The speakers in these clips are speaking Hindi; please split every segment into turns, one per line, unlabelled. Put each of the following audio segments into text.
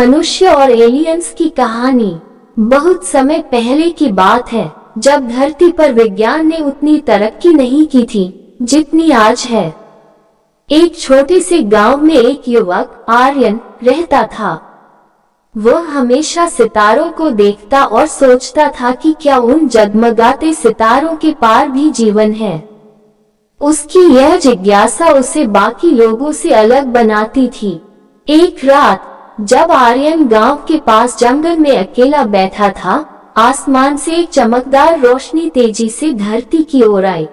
मनुष्य और एलियंस की कहानी। बहुत समय पहले की बात है, जब धरती पर विज्ञान ने उतनी तरक्की नहीं की थी जितनी आज है। एक छोटे से गांव में एक युवक आर्यन रहता था। वह हमेशा सितारों को देखता और सोचता था कि क्या उन जगमगाते सितारों के पार भी जीवन है। उसकी यह जिज्ञासा उसे बाकी लोगों से अलग बनाती थी। एक रात जब आर्यन गांव के पास जंगल में अकेला बैठा था, आसमान से एक चमकदार रोशनी तेजी से धरती की ओर आई।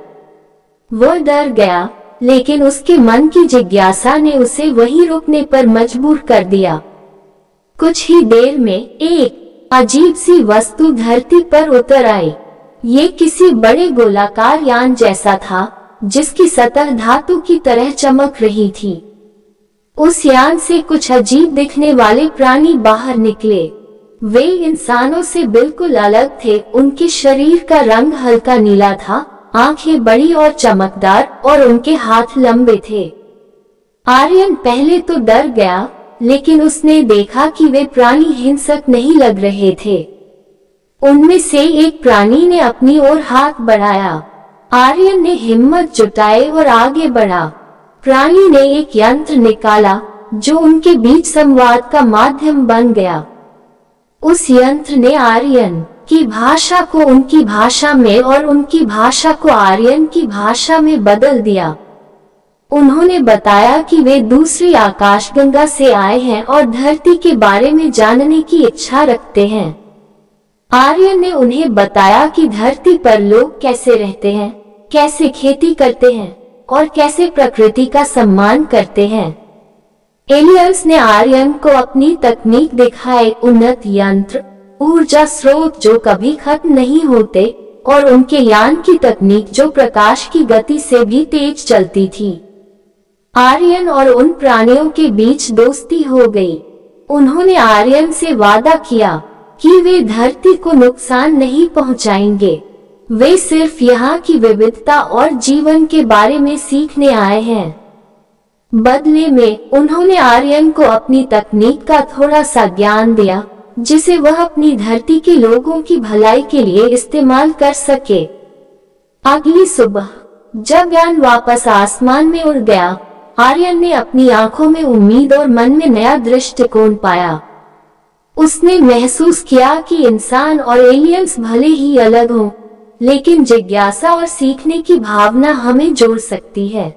वह डर गया, लेकिन उसके मन की जिज्ञासा ने उसे वहीं रुकने पर मजबूर कर दिया। कुछ ही देर में एक अजीब सी वस्तु धरती पर उतर आई। ये किसी बड़े गोलाकार यान जैसा था, जिसकी सतह धातु की तरह चमक रही थी। उस यान से कुछ अजीब दिखने वाले प्राणी बाहर निकले। वे इंसानों से बिल्कुल अलग थे। उनके शरीर का रंग हल्का नीला था, आंखें बड़ी और चमकदार, और उनके हाथ लंबे थे। आर्यन पहले तो डर गया, लेकिन उसने देखा कि वे प्राणी हिंसक नहीं लग रहे थे। उनमें से एक प्राणी ने अपनी ओर हाथ बढ़ाया। आर्यन ने हिम्मत जुटाई और आगे बढ़ा। प्राणी ने एक यंत्र निकाला जो उनके बीच संवाद का माध्यम बन गया। उस यंत्र ने आर्यन की भाषा को उनकी भाषा में और उनकी भाषा को आर्यन की भाषा में बदल दिया। उन्होंने बताया कि वे दूसरी आकाशगंगा से आए हैं और धरती के बारे में जानने की इच्छा रखते हैं। आर्यन ने उन्हें बताया कि धरती पर लोग कैसे रहते हैं, कैसे खेती करते हैं और कैसे प्रकृति का सम्मान करते हैं। एलियंस ने आर्यन को अपनी तकनीक दिखाए, उन्नत यंत्र, ऊर्जा स्रोत जो कभी खत्म नहीं होते, और उनके यान की तकनीक जो प्रकाश की गति से भी तेज चलती थी। आर्यन और उन प्राणियों के बीच दोस्ती हो गई। उन्होंने आर्यन से वादा किया कि वे धरती को नुकसान नहीं पहुंचाएंगे। वे सिर्फ यहाँ की विविधता और जीवन के बारे में सीखने आए हैं। बदले में उन्होंने आर्यन को अपनी तकनीक का थोड़ा सा ज्ञान दिया, जिसे वह अपनी धरती के लोगों की भलाई के लिए इस्तेमाल कर सके। अगली सुबह जब यान वापस आसमान में उड़ गया, आर्यन ने अपनी आंखों में उम्मीद और मन में नया दृष्टिकोण पाया। उसने महसूस किया कि इंसान और एलियंस भले ही अलग हों, लेकिन जिज्ञासा और सीखने की भावना हमें जोड़ सकती है।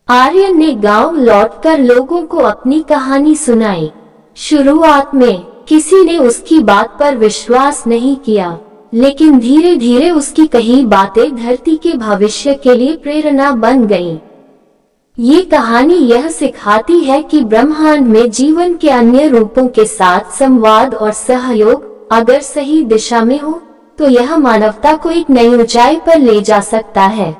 आर्यन ने गांव लौटकर लोगों को अपनी कहानी सुनाई। शुरुआत में किसी ने उसकी बात पर विश्वास नहीं किया, लेकिन धीरे धीरे उसकी कही बातें धरती के भविष्य के लिए प्रेरणा बन गईं। ये कहानी यह सिखाती है कि ब्रह्मांड में जीवन के अन्य रूपों के साथ संवाद और सहयोग अगर सही दिशा में हो तो यह मानवता को एक नई ऊंचाई पर ले जा सकता है।